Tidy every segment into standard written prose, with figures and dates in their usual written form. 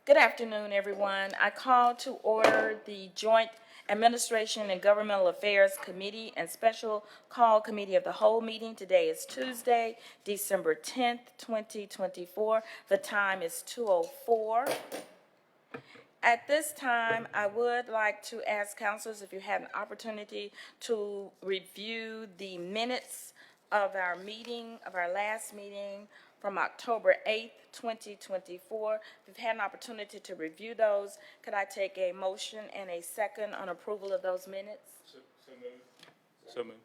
Good afternoon, everyone. I call to order the Joint Administration and Governmental Affairs Committee and Special Call Committee of the Whole meeting. Today is Tuesday, December 10th, 2024. The time is 2:04. At this time, I would like to ask councilors if you had an opportunity to review the minutes of our meeting, of our last meeting from October 8th, 2024. If you've had an opportunity to review those, could I take a motion and a second on approval of those minutes? So moved.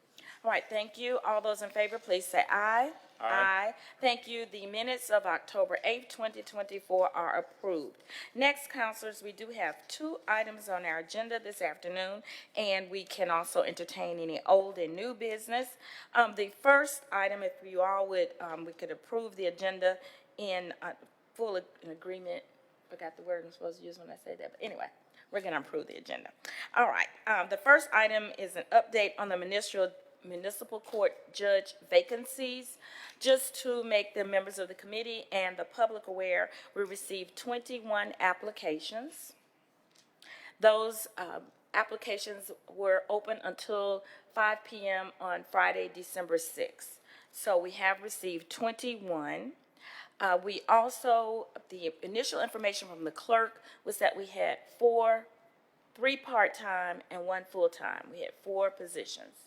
All right, thank you. All those in favor, please say aye. Aye. Thank you. The minutes of October 8th, 2024 are approved. Next, councilors, we do have two items on our agenda this afternoon, and we can also entertain any old and new business. The first item, if you all would, we could approve the agenda in full agreement. Forgot the word I'm supposed to use when I say that, but anyway. We're going to approve the agenda. All right. The first item is an update on the municipal court judge vacancies. Just to make the members of the committee and the public aware, we received 21 applications. Those applications were open until 5 p.m. on Friday, December 6th. So we have received 21. We also, the initial information from the clerk was that we had three part-time and one full-time. We had 4 positions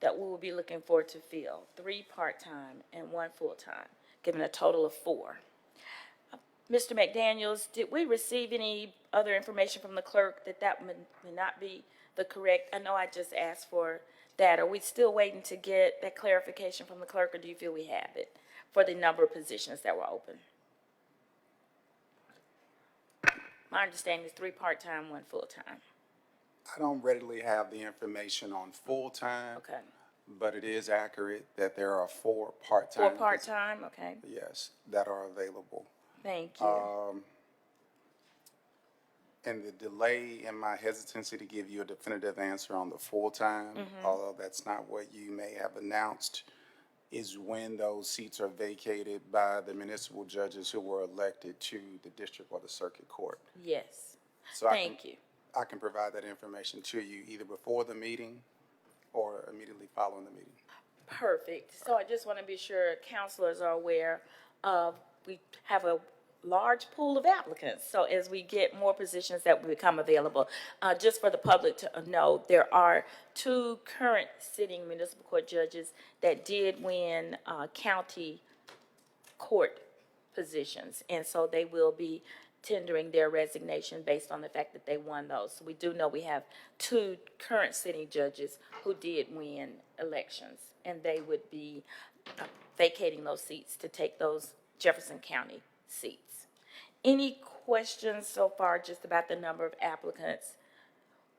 that we will be looking forward to fill, 3 part-time and 1 full-time, giving a total of 4. Mr. McDaniels, did we receive any other information from the clerk that may not be the correct? I know I just asked for that. Are we still waiting to get that clarification from the clerk, or do you feel we have it for the number of positions that were open? My understanding is 3 part-time, 1 full-time. I don't readily have the information on full-time. Okay. But it is accurate that there are 4 part-time. 4 part-time, okay. Yes, that are available. Thank you. And the delay in my hesitancy to give you a definitive answer on the full-time, although that's not what you may have announced, is when those seats are vacated by the municipal judges who were elected to the district or the circuit court. Yes. So Thank you. I can provide that information to you either before the meeting or immediately following the meeting. Perfect. So I just want to be sure councilors are aware of, we have a large pool of applicants. So as we get more positions that will become available, just for the public to know, there are 2 current sitting municipal court judges that did win county court positions. And so they will be tendering their resignation based on the fact that they won those. So we do know we have 2 current sitting judges who did win elections, and they would be vacating those seats to take those Jefferson County seats. Any questions so far just about the number of applicants?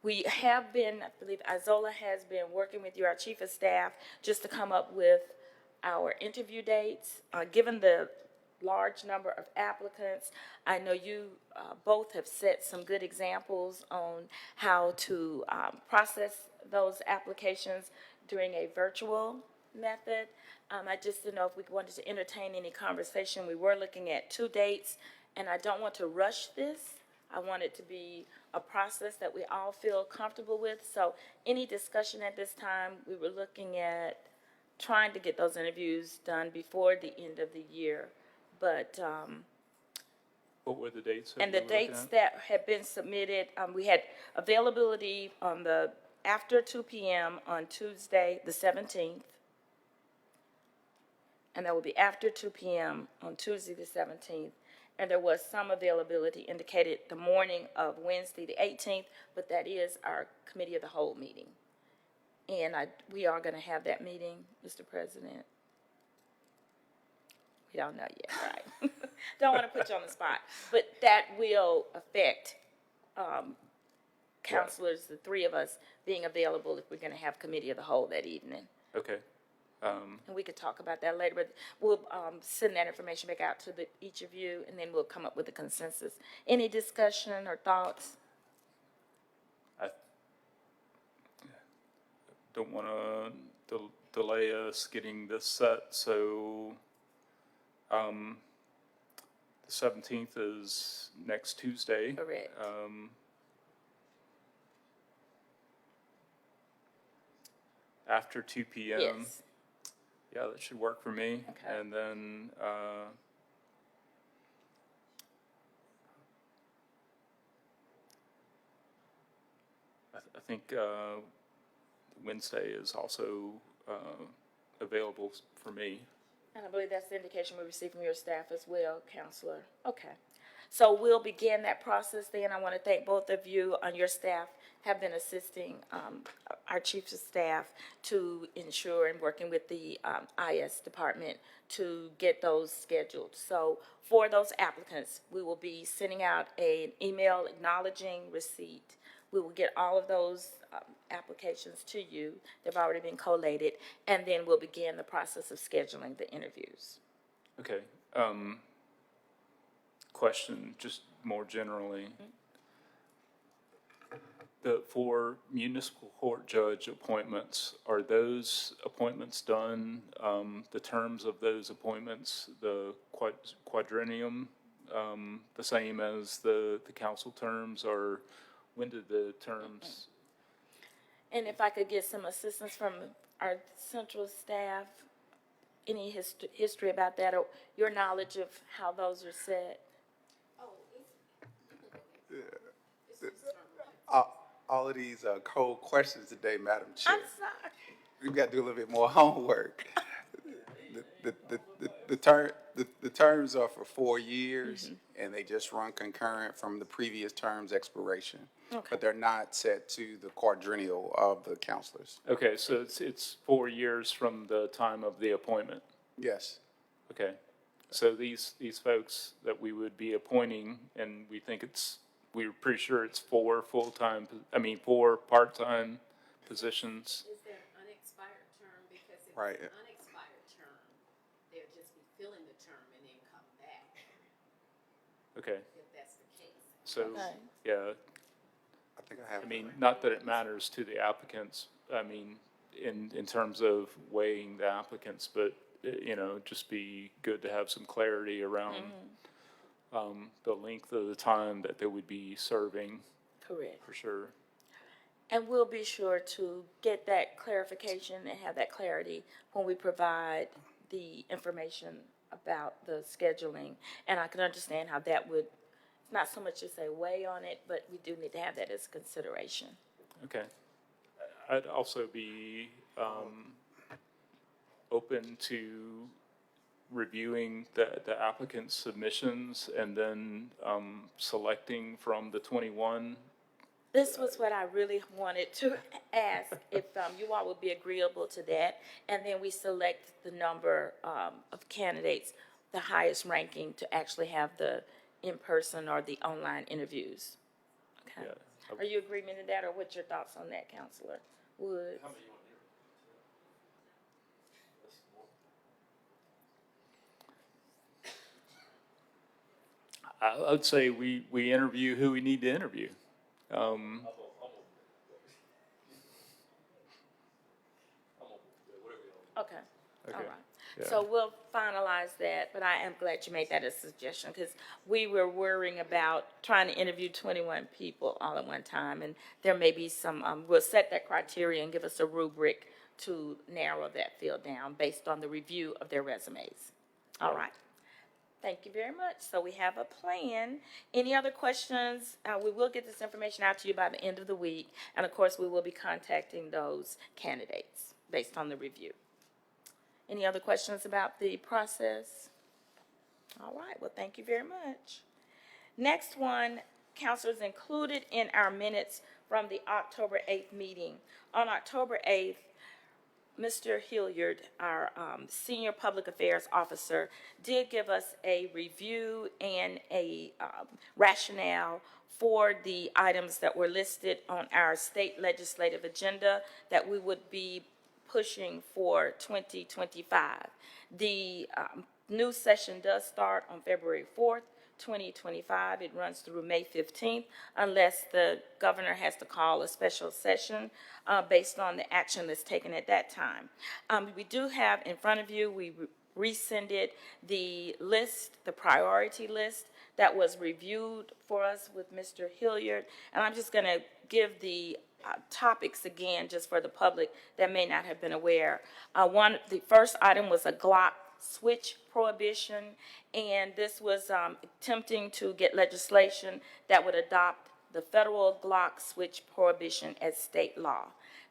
We have been, I believe Izola has been working with you, our chief of staff, just to come up with our interview dates. Given the large number of applicants, I know you both have set some good examples on how to process those applications during a virtual method. I just didn't know if we wanted to entertain any conversation. We were looking at 2 dates, and I don't want to rush this. I want it to be a process that we all feel comfortable with. So any discussion at this time, we were looking at trying to get those interviews done before the end of the year. But, What were the dates? that and you the were looking dates at? that have been submitted, we had availability on the, after 2 p.m. on Tuesday, the 17th. And that will be after 2 p.m. on Tuesday, the 17th. And there was some availability indicated the morning of Wednesday, the 18th, but that is our committee of the whole meeting. And we are going to have that meeting, Mr. President. We don't know yet, right? Don't want to put you on the spot, but that will affect counselors, the 3 of us, being available if we're going to have committee of the whole that evening. Okay. And we could talk about that later, but we'll send that information back out to each of you, and then we'll come up with a consensus. Any discussion or thoughts? I don't want to delay us getting this set, so The 17th is next Tuesday. Correct. After 2 p.m. Yes. Yeah, that should work for me. Okay. And then, I think Wednesday is also available for me. And I believe that's the indication we received from your staff as well, Counselor. Okay. So we'll begin that process then. I want to thank both of you on your staff have been assisting our chiefs of staff to ensure and working with the IS department to get those scheduled. So for those applicants, we will be sending out an email acknowledging receipt. We will get all of those applications to you. They've already been collated, and then we'll begin the process of scheduling the interviews. Okay. Question, just more generally. For municipal court judge appointments, are those appointments done, the terms of those appointments, the quadrennium, the same as the council terms, or when did the terms? And if I could get some assistance from our central staff, any history about that, or your knowledge of how those are set? All of these are cold questions today, Madam Chair. I'm sorry. We've got to do a little bit more homework. The terms are for 4 years, and they just run concurrent from the previous term's expiration. Okay. But they're not set to the quadrennial of the counselors. Okay, so it's 4 years from the time of the appointment. Yes. Okay, so these folks that we would be appointing, and we're pretty sure it's 4 part-time positions. Is there an unexpired term? Because if Right. it's an unexpired term, they'll just be filling the term and then come back, Okay, if that's the case. so, Okay. yeah, I think I have. I mean, not that it matters to the applicants, I mean, in terms of weighing the applicants, but, just be good to have some clarity around the length of the time that they would be serving, Correct. for sure. And we'll be sure to get that clarification and have that clarity when we provide the information about the scheduling. And I can understand how that would, not so much to say weigh on it, but we do need to have that as a consideration. Okay. I'd also be open to reviewing the applicant's submissions and then selecting from the 21. This was what I really wanted to ask, if you all would be agreeable to that. And then we select the number of candidates, the highest ranking, to actually have the in-person or the online interviews. Okay. Yeah. Are you agreement to that, or what's your thoughts on that, Counselor Woods? I would say we interview who we need to interview. Okay, all Okay, right. yeah. So we'll finalize that, but I am glad you made that a suggestion, because we were worrying about trying to interview 21 people all at one time, and there may be some, we'll set that criteria and give us a rubric to narrow that field down based on the review of their resumes. All right. Thank you very much. So we have a plan. Any other questions? We will get this information out to you by the end of the week, and of course, we will be contacting those candidates based on the review. Any other questions about the process? All right, well, thank you very much. Next one, councilors, included in our minutes from the October 8th meeting. On October 8th, Mr. Hilliard, our Senior Public Affairs Officer, did give us a review and a rationale for the items that were listed on our state legislative agenda that we would be pushing for 2025. The new session does start on February 4th, 2025. It runs through May 15th, unless the governor has to call a special session based on the action that's taken at that time. We do have in front of you, we rescinded the list, the priority list that was reviewed for us with Mr. Hilliard. And I'm just going to give the topics again, just for the public that may not have been aware. The first item was a Glock switch prohibition, and this was attempting to get legislation that would adopt the federal Glock switch prohibition as state law.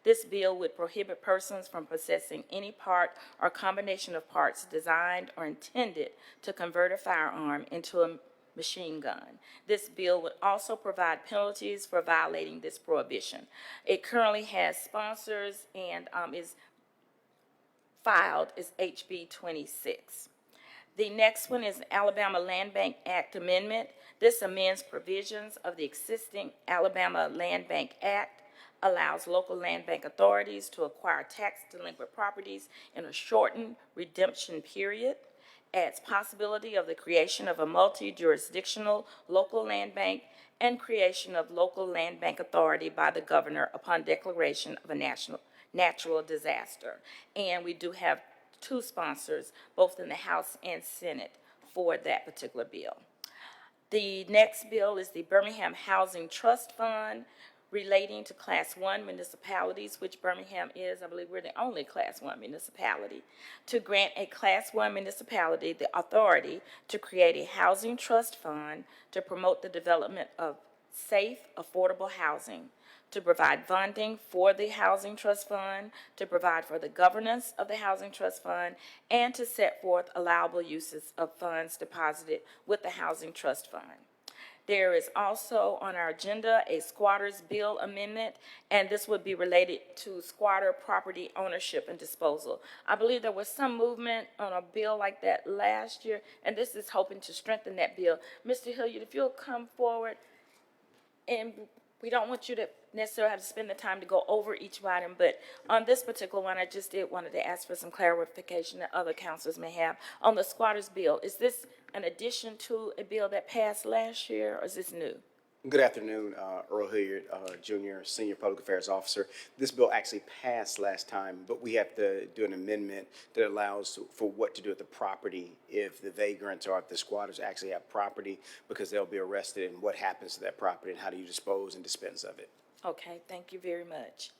This bill would prohibit persons from possessing any part or combination of parts designed or intended to convert a firearm into a machine gun. This bill would also provide penalties for violating this prohibition. It currently has sponsors and is filed as HB 26. The next one is the Alabama Land Bank Act Amendment. This amends provisions of the existing Alabama Land Bank Act, allows local land bank authorities to acquire tax delinquent properties in a shortened redemption period, adds possibility of the creation of a multi-jurisdictional local land bank, and creation of local land bank authority by the governor upon declaration of a natural disaster. And we do have two sponsors, both in the House and Senate, for that particular bill. The next bill is the Birmingham Housing Trust Fund relating to Class 1 municipalities, which Birmingham is. I believe we're the only Class 1 municipality. To grant a Class 1 municipality the authority to create a housing trust fund to promote the development of safe, affordable housing, to provide funding for the Housing Trust Fund, to provide for the governance of the Housing Trust Fund, and to set forth allowable uses of funds deposited with the Housing Trust Fund. There is also on our agenda a squatters bill amendment, and this would be related to squatter property ownership and disposal. I believe there was some movement on a bill like that last year, and this is hoping to strengthen that bill. Mr. Hilliard, if you'll come forward, and we don't want you to necessarily have to spend the time to go over each item, but on this particular one, I just wanted to ask for some clarification that other councilors may have. On the squatters bill, is this an addition to a bill that passed last year, or is this new? Good afternoon, Earl Hilliard, Jr., Senior Public Affairs Officer. This bill actually passed last time, but we have to do an amendment that allows for what to do with the property if the vagrants or if the squatters actually have property, because they'll be arrested, and what happens to that property and how do you dispose and dispense of it. Okay, thank you very much.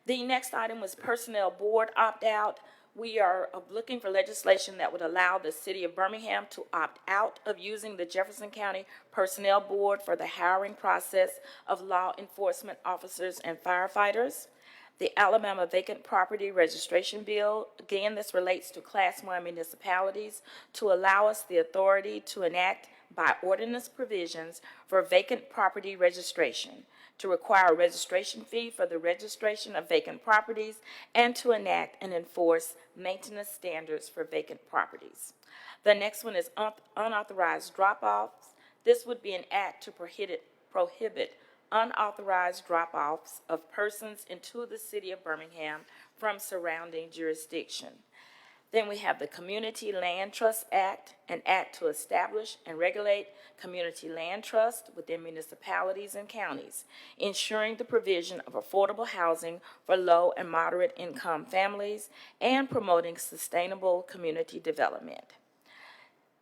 The next item was personnel board opt-out. We are looking for legislation that would allow the city of Birmingham to opt out of using the Jefferson County Personnel Board for the hiring process of law enforcement officers and firefighters. The Alabama Vacant Property Registration Bill, again, this relates to Class 1 municipalities to allow us the authority to enact by ordinance provisions for vacant property registration, to require a registration fee for the registration of vacant properties, and to enact and enforce maintenance standards for vacant properties. The next one is unauthorized drop-offs. This would be an act to prohibit unauthorized drop-offs of persons into the city of Birmingham from surrounding jurisdiction. Then we have the Community Land Trust Act, an act to establish and regulate community land trust within municipalities and counties, ensuring the provision of affordable housing for low and moderate income families, and promoting sustainable community development.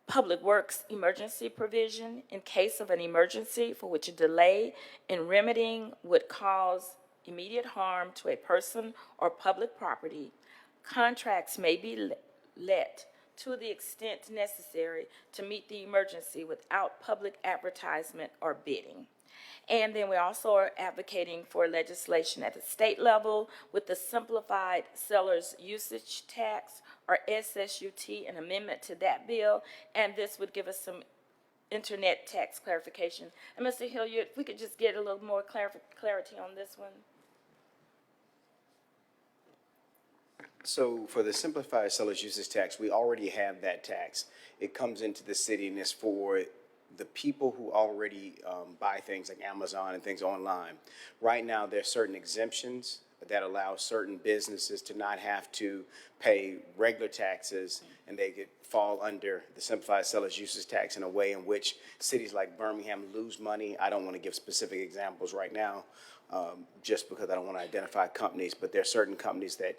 Public Works emergency provision in case of an emergency for which a delay in remedying would cause immediate harm to a person or public property. Contracts may be let to the extent necessary to meet the emergency without public advertisement or bidding. And then we also are advocating for legislation at the state level with the Simplified Seller's Usage Tax, or SSUT, an amendment to that bill, and this would give us some internet tax clarification. And Mr. Hilliard, if we could just get a little more clarity on this one. So for the simplified seller's usage tax, we already have that tax. It comes into the city and it's for the people who already buy things like Amazon and things online. Right now, there are certain exemptions that allow certain businesses to not have to pay regular taxes, and they could fall under the simplified seller's usage tax in a way in which cities like Birmingham lose money. I don't want to give specific examples right now, just because I don't want to identify companies, but there are certain companies that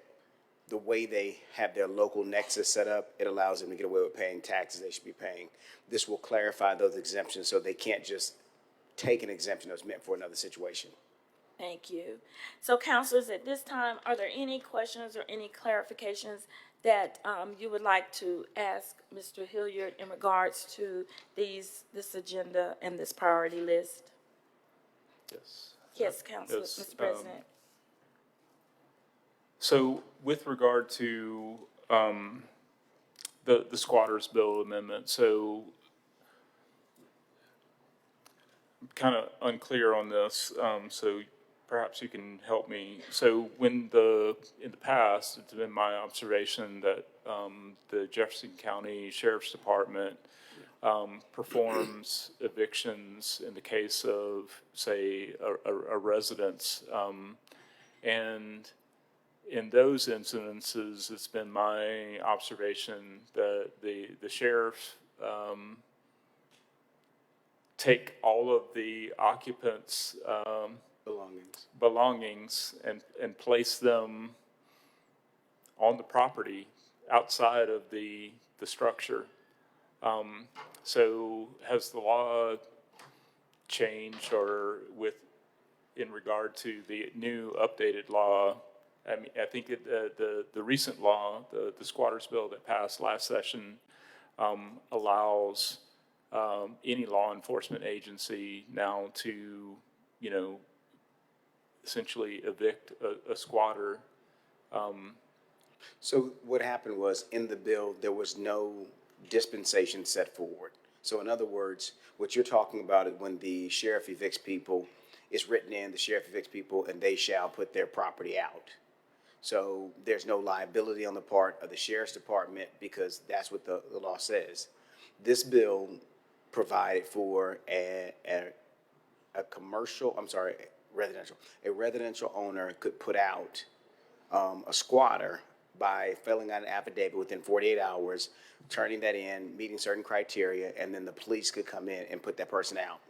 the way they have their local nexus set up, it allows them to get away with paying taxes they should be paying. This will clarify those exemptions so they can't just take an exemption that's meant for another situation. Thank you. So, councilors, at this time, are there any questions or any clarifications that you would like to ask Mr. Hilliard in regards to this agenda and this priority list? Yes. Yes, Council, Yes, Mr. President. So with regard to the squatters bill amendment, so I'm kind of unclear on this, so perhaps you can help me. So in the past, it's been my observation that the Jefferson County Sheriff's Department performs evictions in the case of, say, a residence, and in those incidences, it's been my observation that the sheriff take all of the occupants' belongings and place them on the property outside of the structure. So has the law changed, or in regard to the new updated law? I mean, I think the recent law, the squatters bill that passed last session, allows any law enforcement agency now to, essentially evict a squatter. So what happened was, in the bill, there was no dispensation set forward. So in other words, what you're talking about is when the sheriff evicts people, it's written in, the sheriff evicts people, and they shall put their property out. So there's no liability on the part of the sheriff's department because that's what the law says. This bill provided for a residential owner could put out a squatter by filling out an affidavit within 48 hours, turning that in, meeting certain criteria, and then the police could come in and put that person out.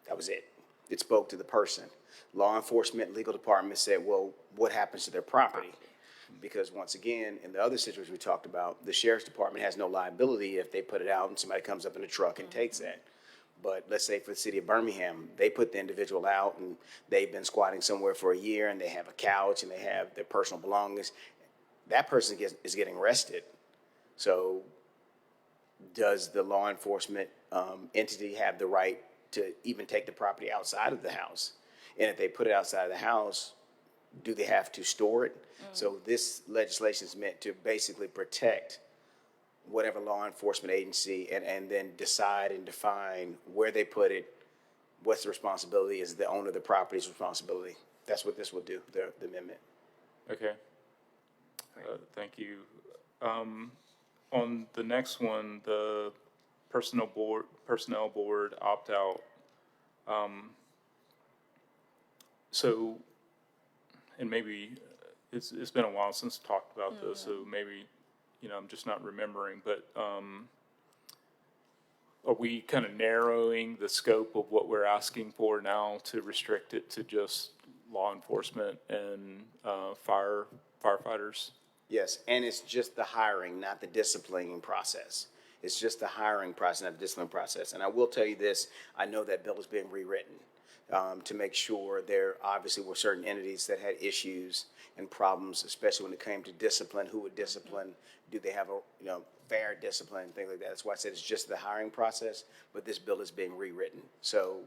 That was it. It spoke to the person. Law enforcement, legal department said, well, what happens to their property? Because once again, in the other situation we talked about, the sheriff's department has no liability if they put it out and somebody comes up in a truck and takes that. But let's say for the city of Birmingham, they put the individual out and they've been squatting somewhere for a year and they have a couch and they have their personal belongings. That person is getting arrested. So does the law enforcement entity have the right to even take the property outside of the house? And if they put it outside of the house, do they have to store it? So this legislation is meant to basically protect whatever law enforcement agency and then decide and define where they put it, what's the responsibility, is the owner of the property's responsibility. That's what this will do, the amendment. Okay. Thank you. On the next one, the personnel board opt-out. So, and maybe it's been a while since I talked about this, so maybe, I'm just not remembering, but are we kind of narrowing the scope of what we're asking for now to restrict it to just law enforcement and firefighters? Yes, and it's just the hiring, not the disciplining process. It's just the hiring process, not the discipline process. And I will tell you this, I know that bill is being rewritten to make sure there obviously were certain entities that had issues and problems, especially when it came to discipline, who would discipline, do they have a fair discipline, things like that. That's why I said it's just the hiring process, but this bill is being rewritten. So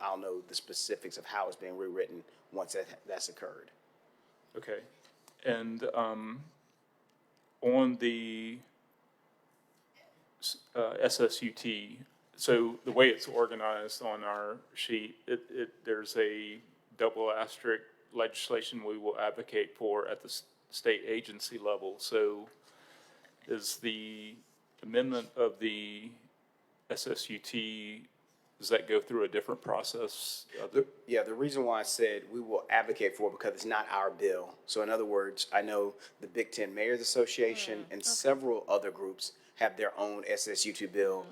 I'll know the specifics of how it's being rewritten once that's occurred. Okay. And on the SSUT, so the way it's organized on our sheet, there's a double asterisk legislation we will advocate for at the state agency level. So is the amendment of the SSUT, does that go through a different process? The reason why I said we will advocate for it because it's not our bill. So in other words, I know the Big Ten Mayors Association and several other groups have their own SSU2 bill.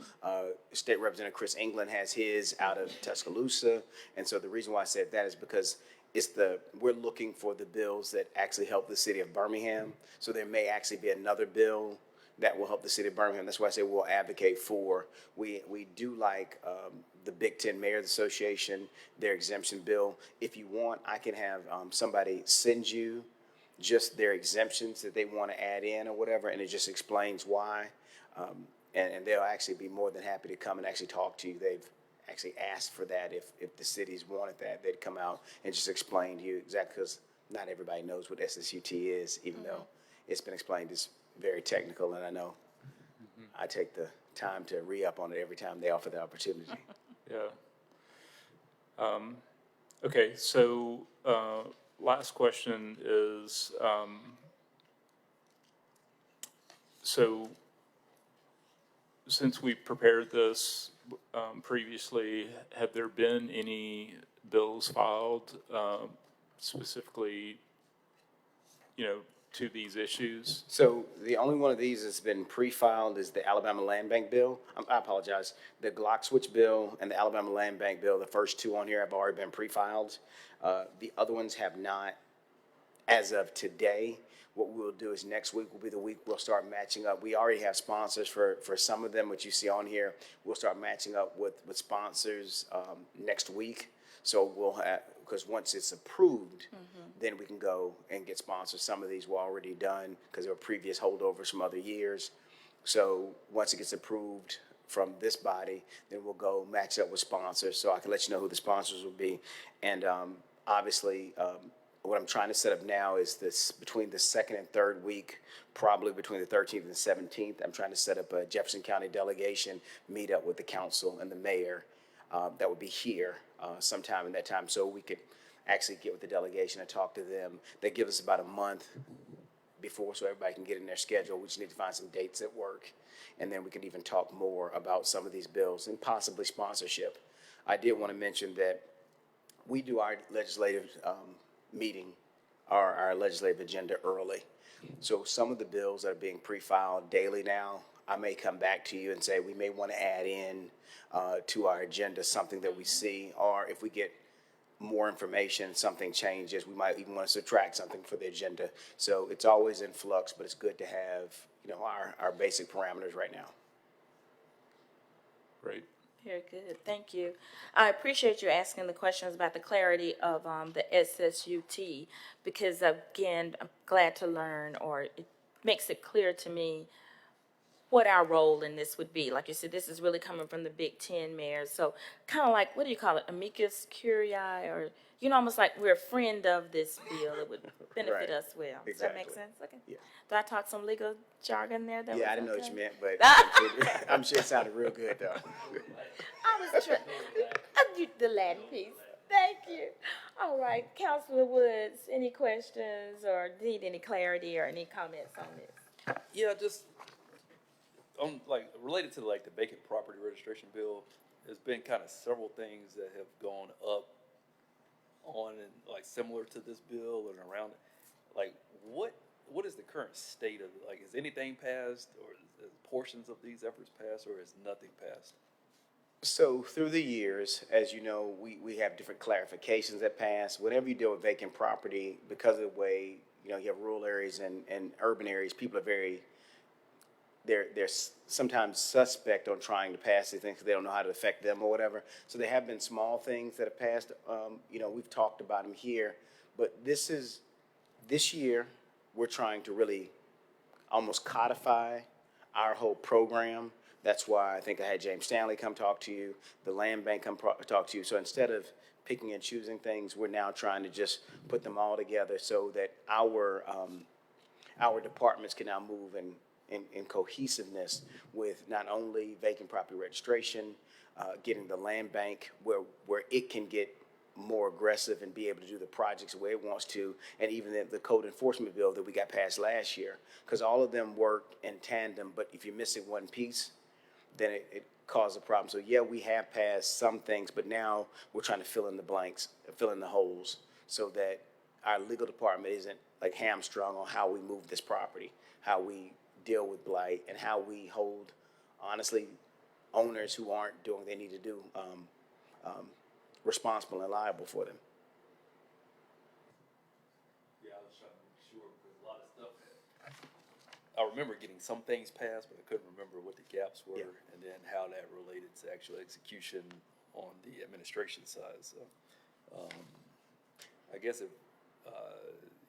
State Representative Chris England has his out of Tuscaloosa. And so the reason why I said that is because we're looking for the bills that actually help the city of Birmingham. So there may actually be another bill that will help the city of Birmingham. That's why I say we'll advocate for. We do like the Big Ten Mayors Association, their exemption bill. If you want, I can have somebody send you just their exemptions that they want to add in or whatever, and it just explains why. And they'll actually be more than happy to come and actually talk to you. They've actually asked for that. If the cities wanted that, they'd come out and just explain to you exactly, because not everybody knows what SSUT is, even though it's been explained. It's very technical, and I know I take the time to re-up on it every time they offer the opportunity. Yeah. Okay, so last question is, so since we prepared this previously, have there been any bills filed specifically, to these issues? So the only one of these that's been pre-filed is the Alabama Land Bank bill. I apologize. The Glock switch bill and the Alabama Land Bank bill, the first two on here have already been pre-filed. The other ones have not as of today. What we'll do is next week will be the week we'll start matching up. We already have sponsors for some of them, which you see on here. We'll start matching up with sponsors next week. So we'll have, because once it's approved, then we can go and get sponsors. Some of these were already done because they were previous holdovers from other years. So once it gets approved from this body, then we'll go match up with sponsors. So I can let you know who the sponsors will be. And obviously, what I'm trying to set up now is this between the second and third week, probably between the 13th and 17th. I'm trying to set up a Jefferson County delegation meet up with the council and the mayor. That would be here sometime in that time, so we could actually get with the delegation and talk to them. They give us about a month before, so everybody can get in their schedule. We just need to find some dates at work, and then we can even talk more about some of these bills and possibly sponsorship. I did want to mention that we do our legislative meeting, our legislative agenda early. So some of the bills that are being pre-filed daily now, I may come back to you and say we may want to add in to our agenda something that we see, or if we get more information, something changes, we might even want to subtract something for the agenda. So it's always in flux, but it's good to have, our basic parameters right now. Great. Very good, thank you. I appreciate you asking the questions about the clarity of the SSUT, because again, I'm glad to learn, or it makes it clear to me what our role in this would be. Like you said, this is really coming from the Big Ten mayors, so kind of like, what do you call it, amicus curiae, or, almost like we're a friend of this bill. It would benefit Right. us well. Exactly. Does that make sense? Okay. Yeah. Did I talk some legal jargon there? Yeah, I didn't know okay? what you meant, but I'm sure it sounded real good, though. I was trying. The Latin piece. Thank you. All right, Councilor Woods, any questions or need any clarity or any comments on this? Yeah, just on related to the vacant property registration bill, there's been kind of several things that have gone up on and similar to this bill and around it. What is the current state of it? Is anything passed, or is portions of these efforts passed, or is nothing passed? So through the years, as you know, we have different clarifications that pass. Whenever you deal with vacant property, because of the way, you have rural areas and urban areas, people are they're sometimes suspect on trying to pass these things because they don't know how to affect them or whatever. So there have been small things that have passed. We've talked about them here, but this year, we're trying to really almost codify our whole program. That's why I think I had James Stanley come talk to you, the Land Bank come talk to you. So instead of picking and choosing things, we're now trying to just put them all together so that our departments can now move in cohesiveness with not only vacant property registration, getting the land bank where it can get more aggressive and be able to do the projects the way it wants to, and even the code enforcement bill that we got passed last year, because all of them work in tandem, but if you're missing one piece, then it causes a problem. So yeah, we have passed some things, but now we're trying to fill in the blanks, fill in the holes, so that our legal department isn't hamstrung on how we move this property, how we deal with blight, and how we hold, honestly, owners who aren't doing what they need to do responsible and liable for them. I remember getting some things passed, but I couldn't remember what the gaps were, Yeah. and then how that related to actual execution on the administration side. So, I guess if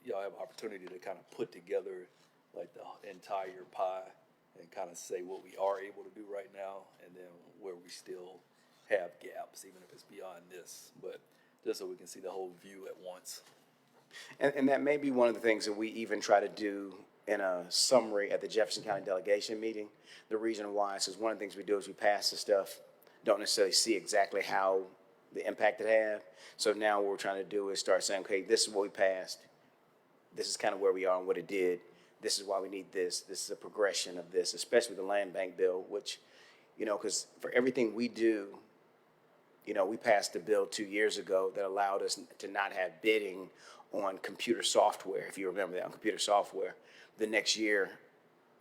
y'all have an opportunity to kind of put together like the entire pie and kind of say what we are able to do right now, and then where we still have gaps, even if it's beyond this, but just so we can see the whole view at once. And that may be one of the things that we even try to do in a summary at the Jefferson County delegation meeting. The reason why is because one of the things we do is we pass the stuff, don't necessarily see exactly how the impact it had. So now what we're trying to do is start saying, okay, this is what we passed. This is kind of where we are and what it did. This is why we need this. This is a progression of this, especially the land bank bill, which, you know, because for everything we do, you know, we passed a bill 2 years ago that allowed us to not have bidding on computer software, if you remember that, on computer software. The next year,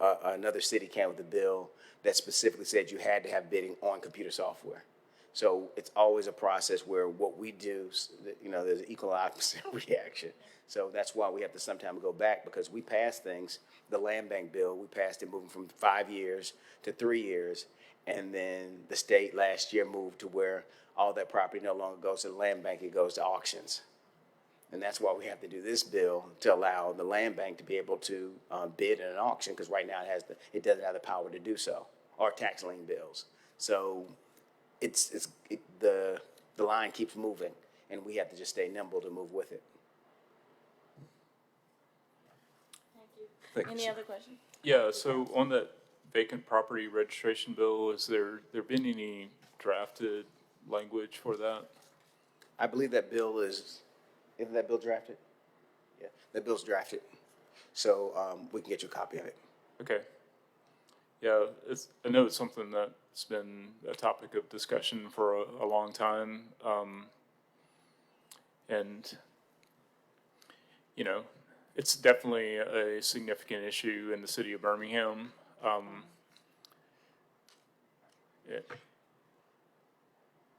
another city came with a bill that specifically said you had to have bidding on computer software. So it's always a process where what we do, you know, there's an equal opposite reaction. So that's why we have to sometimes go back, because we passed things, the land bank bill, we passed it moving from 5 years to 3 years. And then the state last year moved to where all that property no longer goes to the land bank, it goes to auctions. And that's why we have to do this bill to allow the land bank to be able to bid in an auction, because right now it doesn't have the power to do so, or tax lien bills. So the line keeps moving, and we have to just stay nimble to move with it. Thank you, Any sir. other questions? Yeah, so on that vacant property registration bill, is there been any drafted language for that? I believe that bill isn't that bill drafted? Yeah, that bill's drafted. So we can get you a copy of it. Okay. Yeah, I know it's something that's been a topic of discussion for a long time. And, you know, it's definitely a significant issue in the city of Birmingham.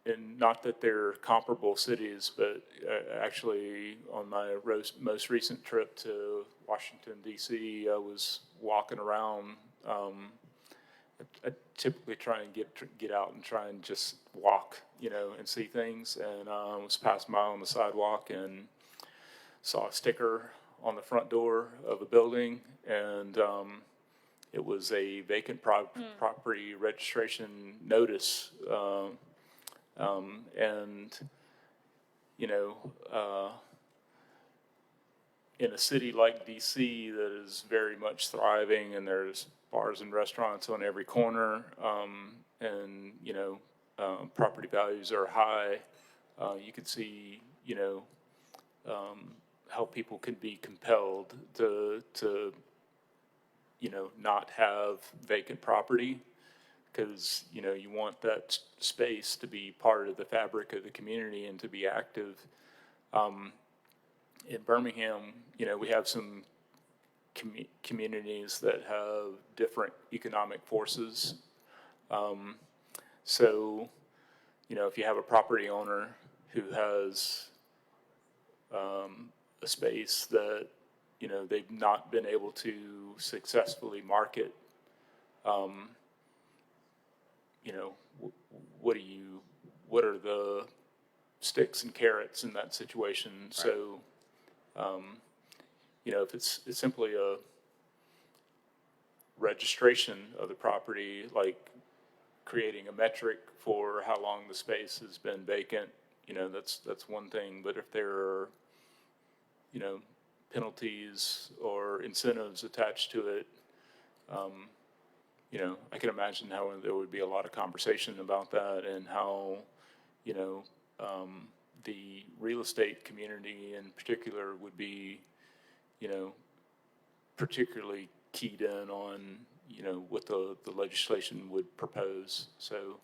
And not that they're comparable cities, but actually on my most recent trip to Washington, D.C., I was walking around. I typically try and get out and try and just walk, you know, and see things. And I was passing by on the sidewalk and saw a sticker on the front door of a building, and it was a vacant property registration notice. And, you know, in a city like DC that is very much thriving, and there's bars and restaurants on every corner, and, you know, property values are high, you could see, you know, how people can be compelled to, you know, not have vacant property, because, you know, you want that space to be part of the fabric of the community and to be active. In Birmingham, you know, we have some communities that have different economic forces. So, you know, if you have a property owner who has a space that, you know, they've not been able to successfully market, you know, what are the sticks and carrots in that situation? Right. So, you know, if it's simply a registration of the property, like creating a metric for how long the space has been vacant, you know, that's one thing. But if there are, you know, penalties or incentives attached to it, you know, I can imagine how there would be a lot of conversation about that, and how, you know, the real estate community in particular would be, you know, particularly keyed in on, you know, what the legislation would propose. So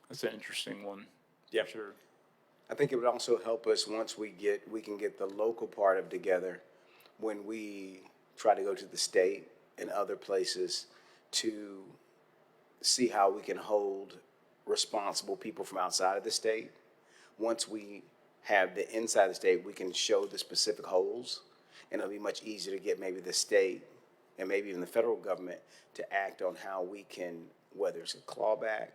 that's an interesting one. Yeah. Sure. I think it would also help us once we can get the local part of together, when we try to go to the state and other places to see how we can hold responsible people from outside of the state. Once we have the inside of the state, we can show the specific holes, and it'll be much easier to get maybe the state and maybe even the federal government to act on how we can, whether it's a clawback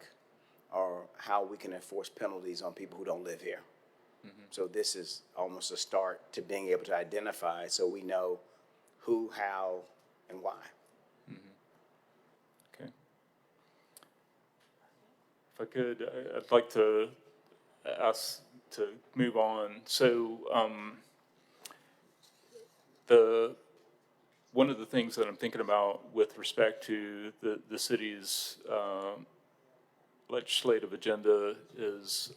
or how we can enforce penalties on people who don't live here. So this is almost a start to being able to identify so we know who, how, and why. Okay. If I could, I'd like to ask to move on. So, one of the things that I'm thinking about with respect to the city's legislative agenda is,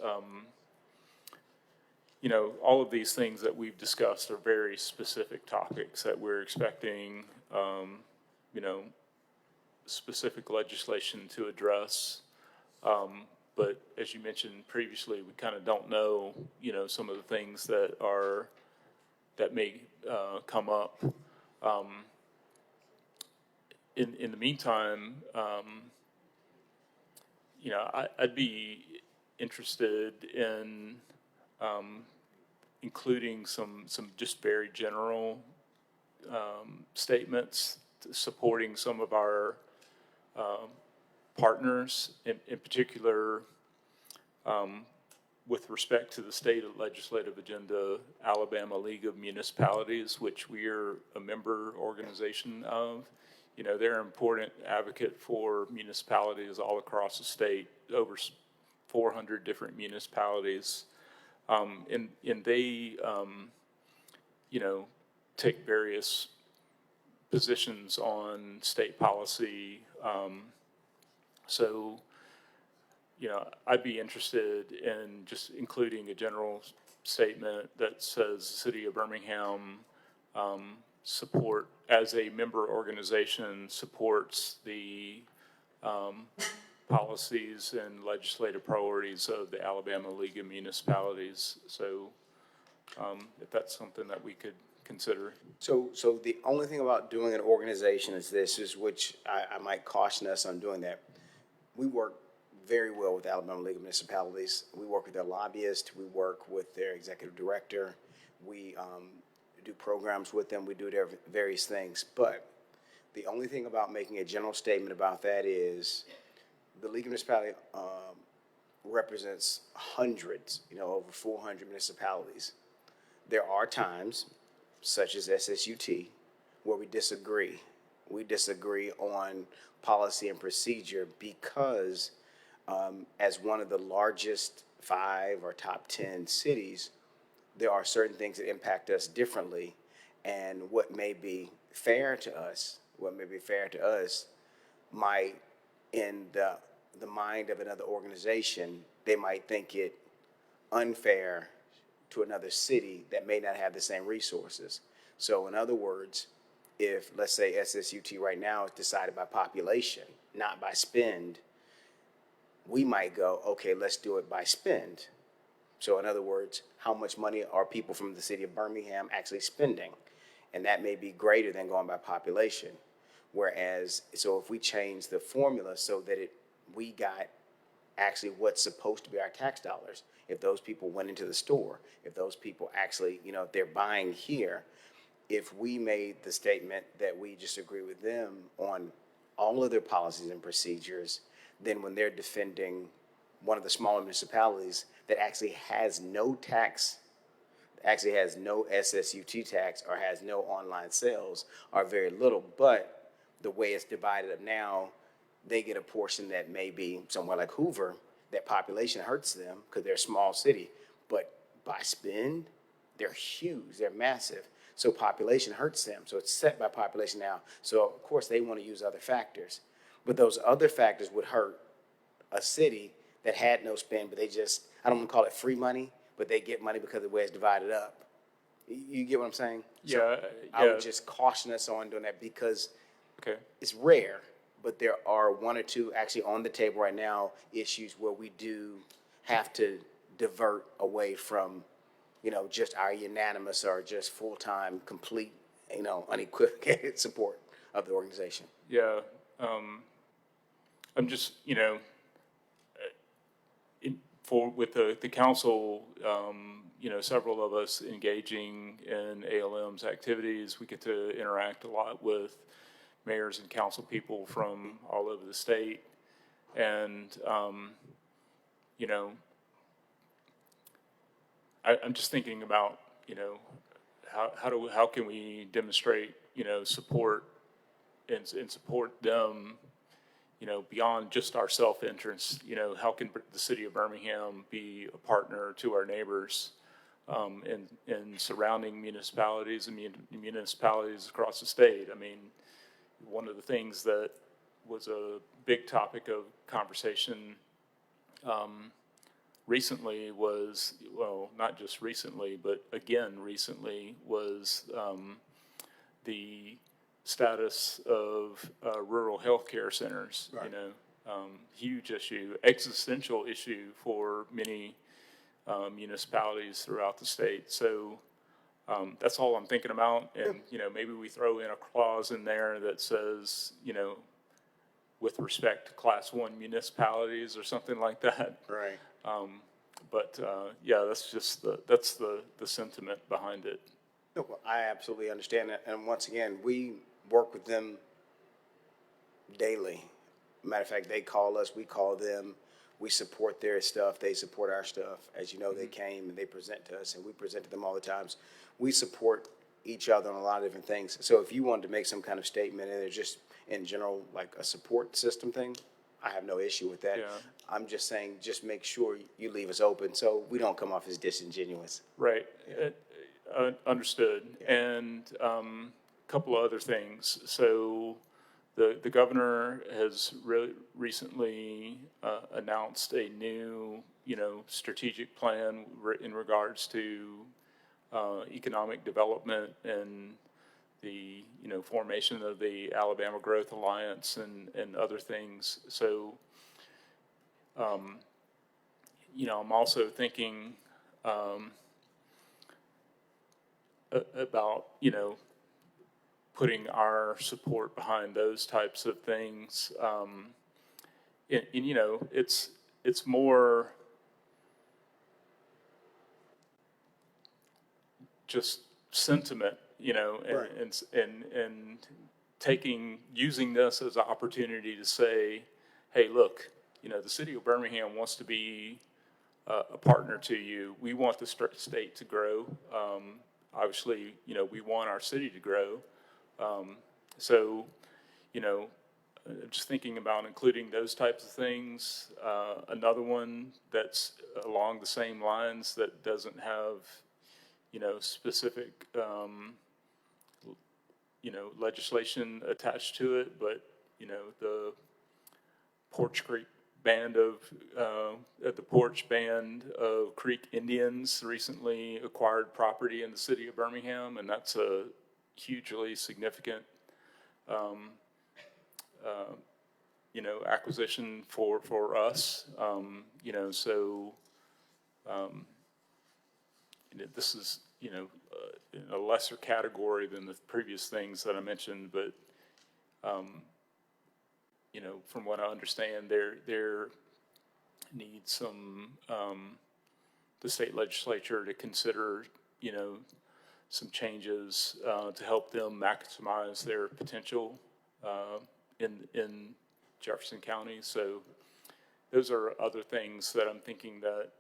all of these things that we've discussed are very specific topics that we're expecting, specific legislation to address. But as you mentioned previously, we kind of don't know, some of the things that may come up. In the meantime, I'd be interested in including some just very general statements supporting some of our partners, in particular, with respect to the state legislative agenda, Alabama League of Municipalities, which we are a member organization of. They're an important advocate for municipalities all across the state, over 400 different municipalities. And they, take various positions on state policy. So, I'd be interested in just including a general statement that says the city of Birmingham as a member organization, supports the policies and legislative priorities of the Alabama League of Municipalities. So if that's something that we could consider. So the only thing about doing an organization is which I might caution us on doing that. We work very well with the Alabama League of Municipalities. We work with their lobbyist. We work with their executive director. We do programs with them. We do their various things. But the only thing about making a general statement about that is the League of Municipalities represents hundreds, over 400 municipalities. There are times, such as SSUT, where we disagree. We disagree on policy and procedure because as one of the largest 5 or top 10 cities, there are certain things that impact us differently. And what may be fair to us, might, in the mind of another organization, they might think it unfair to another city that may not have the same resources. So in other words, if, let's say, SSUT right now is decided by population, not by spend, we might go, okay, let's do it by spend. So in other words, how much money are people from the city of Birmingham actually spending? And that may be greater than going by population. Whereas, so if we change the formula so that we got actually what's supposed to be our tax dollars, if those people went into the store, if those people actually, if they're buying here, if we made the statement that we just agree with them on all of their policies and procedures, then when they're defending one of the smaller municipalities that actually has no tax, actually has no SSUT tax or has no online sales or very little, but the way it's divided up now, they get a portion that may be somewhere like Hoover, that population hurts them because they're a small city, but by spend, they're huge, they're massive. So population hurts them. So it's set by population now. So of course they want to use other factors, but those other factors would hurt a city that had no spend, but they just, I don't want to call it free money, but they get money because of the way it's divided up. You get what I'm saying? So I would just caution us on doing that because it's rare, but there are 1 or 2 actually on the table right now issues where we do have to divert away from, just our unanimous or just full-time, complete, unequivocated support of the organization. Yeah. I'm just, with the council, several of us engaging in ALM's activities, we get to interact a lot with mayors and council people from all over the state. And, you know, I'm just thinking about, you know, how can we demonstrate, you know, support and support them, you know, beyond just our self-interest. You know, how can the city of Birmingham be a partner to our neighbors in surrounding municipalities and municipalities across the state? I mean, one of the things that was a big topic of conversation recently was, well, not just recently, but again recently, was the status of rural healthcare centers. Right. You know, huge issue, existential issue for many municipalities throughout the state. So that's all I'm thinking about. And, you know, maybe we throw in a clause in there that says, you know, with respect to Class 1 municipalities or something like that. Right. But yeah, that's just the sentiment behind it. No, well, I absolutely understand that. And once again, we work with them daily. Matter of fact, they call us, we call them. We support their stuff. They support our stuff. As you know, they came and they present to us, and we present to them all the times. We support each other on a lot of different things. So if you wanted to make some kind of statement, and it's just in general like a support system thing, I have no issue with that. Yeah. I'm just saying, just make sure you leave us open so we don't come off as disingenuous. Right. Understood. And a couple of other things. So the governor has recently announced a new, you know, strategic plan in regards to economic development and the, you know, formation of the Alabama Growth Alliance and other things. So, you know, I'm also thinking about, you know, putting our support behind those types of things. And you know, it's more just sentiment, you know, Right. and using this as an opportunity to say, hey, look, you know, the city of Birmingham wants to be a partner to you. We want the state to grow. Obviously, you know, we want our city to grow. So, you know, just thinking about including those types of things. Another one that's along the same lines that doesn't have, you know, specific, you know, legislation attached to it, but, you know, the Porch Creek Band of Creek Indians recently acquired property in the city of Birmingham, and that's a hugely significant, you know, acquisition for us. You know, so this is, you know, in a lesser category than the previous things that I mentioned, but you know, from what I understand, there needs some the state legislature to consider, you know, some changes to help them maximize their potential in Jefferson County. So those are other things that I'm thinking that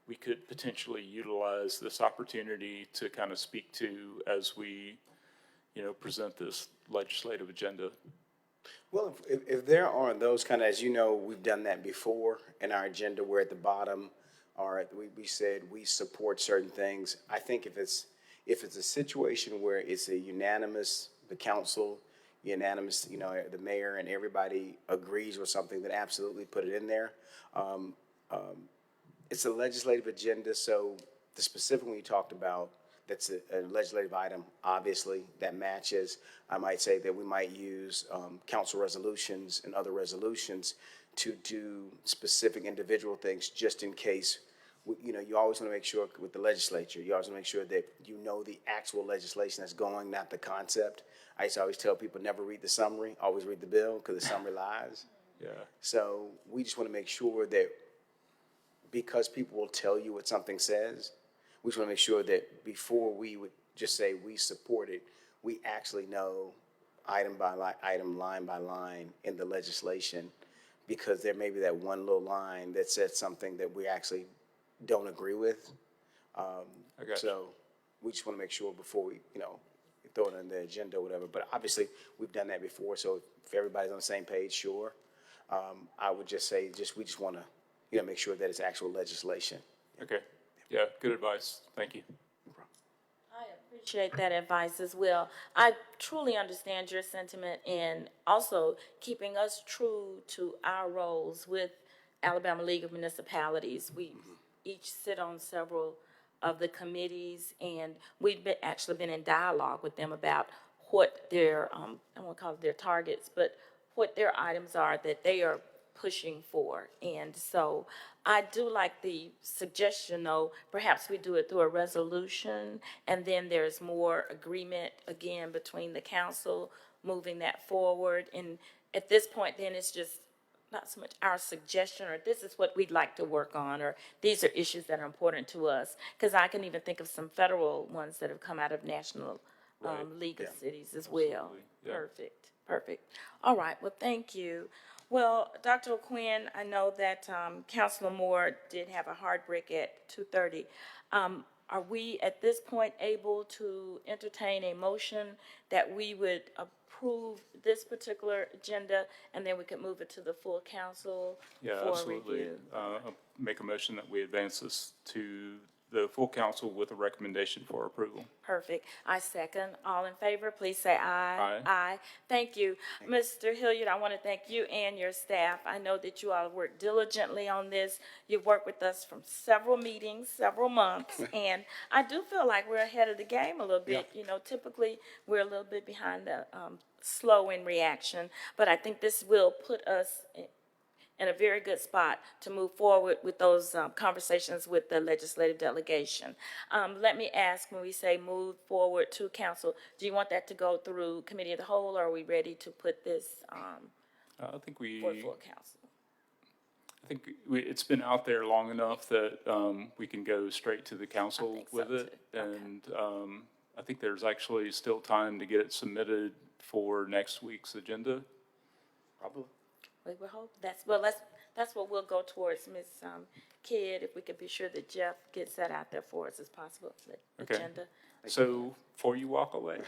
we could potentially utilize this opportunity to kind of speak to as we, you know, present this legislative agenda. Well, if there are those kind of, as you know, we've done that before in our agenda where at the bottom, or we said we support certain things. I think if it's a situation where it's a unanimous, the council, unanimous, you know, the mayor and everybody agrees with something, then absolutely put it in there. It's a legislative agenda, so the specific one you talked about, that's a legislative item, obviously, that matches. I might say that we might use council resolutions and other resolutions to do specific individual things just in case. You know, you always want to make sure with the legislature, you always want to make sure that you know the actual legislation that's going, not the concept. I used to always tell people never read the summary, always read the bill because the summary lies. Yeah. So we just want to make sure that because people will tell you what something says, we just want to make sure that before we would just say we support it, we actually know item by item, line by line in the legislation, because there may be that one little line that says something that we actually don't agree with. I got you. So we just want to make sure before we, throw it on the agenda or whatever. But obviously, we've done that before, so if everybody's on the same page, sure. I would just say, we just want to, make sure that it's actual legislation. Okay, yeah, good advice, thank you. I appreciate that advice as well. I truly understand your sentiment in also keeping us true to our roles with Alabama League of Municipalities. We each sit on several of the committees, and we've actually been in dialogue with them about what their, I won't call it their targets, but what their items are that they are pushing for. And so I do like the suggestion, though, perhaps we do it through a resolution, and then there's more agreement, again, between the council moving that forward. And at this point, then it's just not so much our suggestion, or this is what we'd like to work on, or these are issues that are important to us. Because I can even think of some federal ones that have come out of National Right. League of Cities as well. Absolutely, yeah. Perfect. All right, well, thank you. Well, Dr. O'Quinn, I know that Councilor Moore did have a hard break at 2:30. Are we at this point able to entertain a motion that we would approve this particular agenda, and then we could move it to the full council Yeah, for absolutely. review? I'll make a motion that we advance this to the full council with a recommendation for approval. Perfect. I second. All in favor, please say aye. Aye. Aye. Thank you. Mr. Hilliard, I want to thank you and your staff. I know that you all have worked diligently on this. You've worked with us from several meetings, several months, and I do feel like we're ahead of the game a little bit. You know, typically, we're a little bit behind the, slow in reaction, but I think this will put us in a very good spot to move forward with those conversations with the legislative delegation. Let me ask, when we say move forward to council, do you want that to go through committee of the whole, or are we ready to put this I think for full council? it's been out there long enough that we can go straight to the council think so, with it. too. Okay. And I think there's actually still time to get it submitted for next week's agenda. Probably. We will hope, that's what we'll go towards, Ms. Kidd, if we could be sure that Jeff gets that out there for us as possible, the Okay. agenda. So, before you walk away.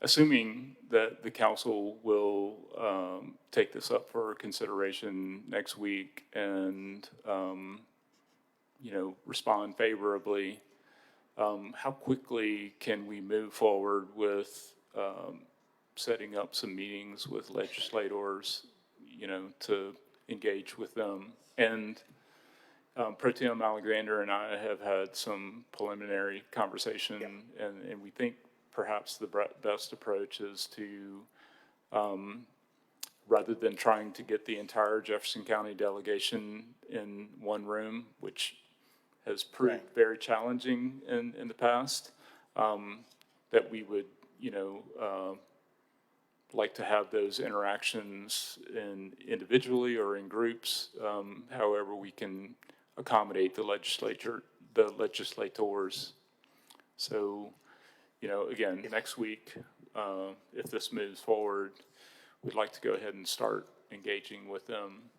Assuming that the council will take this up for consideration next week and, respond favorably, how quickly can we move forward with setting up some meetings with legislators, to engage with them? And Pro Tem Alexander and I have had some preliminary conversation, and we think perhaps the best approach is to, rather than trying to get the entire Jefferson County delegation in one room, which has proved Right. very challenging in the past, that we would, like to have those interactions individually or in groups, however we can accommodate the legislators. So, again, next week, if this moves forward, we'd like to go ahead and start engaging with them.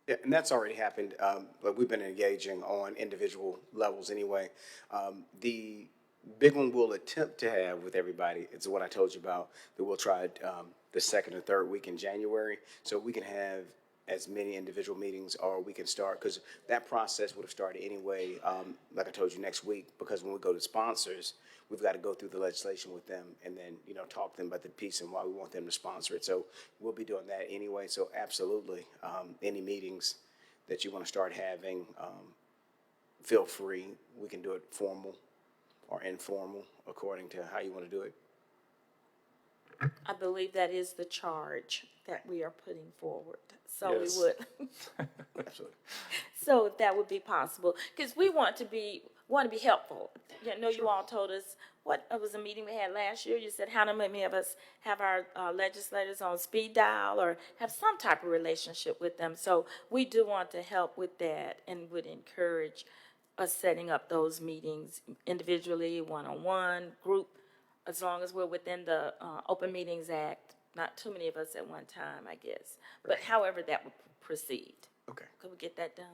Yeah, and that's already happened, but we've been engaging on individual levels anyway. The big one we'll attempt to have with everybody is what I told you about, that we'll try the second or third week in January, so we can have as many individual meetings, or we can start, because that process would have started anyway, like I told you, next week, because when we go to sponsors, we've got to go through the legislation with them and then, talk to them about the piece and why we want them to sponsor it. So we'll be doing that anyway, so absolutely, any meetings that you want to start having, feel free. We can do it formal or informal, according to how you want to do it. I believe that is the charge that we are putting forward. So Yes. we would, Absolutely. so if that would be possible, because we want to be helpful. You know, you all told us, it was a meeting we had last year, you said, how many of us have our legislators on speed dial or have some type of relationship with them? So we do want to help with that and would encourage us setting up those meetings individually, one-on-one, group as long as we're within the Open Meetings Act, not too many of us at one time, I guess. But however that would proceed. Okay, Could we get that done?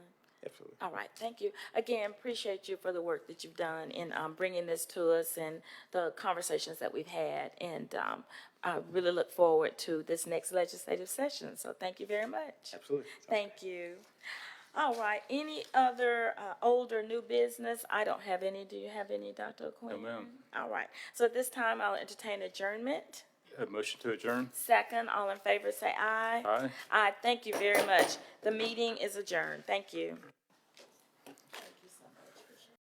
absolutely. All right, thank you. Again, appreciate you for the work that you've done in bringing this to us and the conversations that we've had. And I really look forward to this next legislative session. So thank you very much. Absolutely. Thank you. All right, any other old or new business? I don't have any. Do you have any, Dr. Quinn? No, ma'am. All right, so at this time, I'll entertain adjournment. A motion to adjourn? Second, all in favor say aye. Aye. Aye, thank you very much. The meeting is adjourned. Thank you.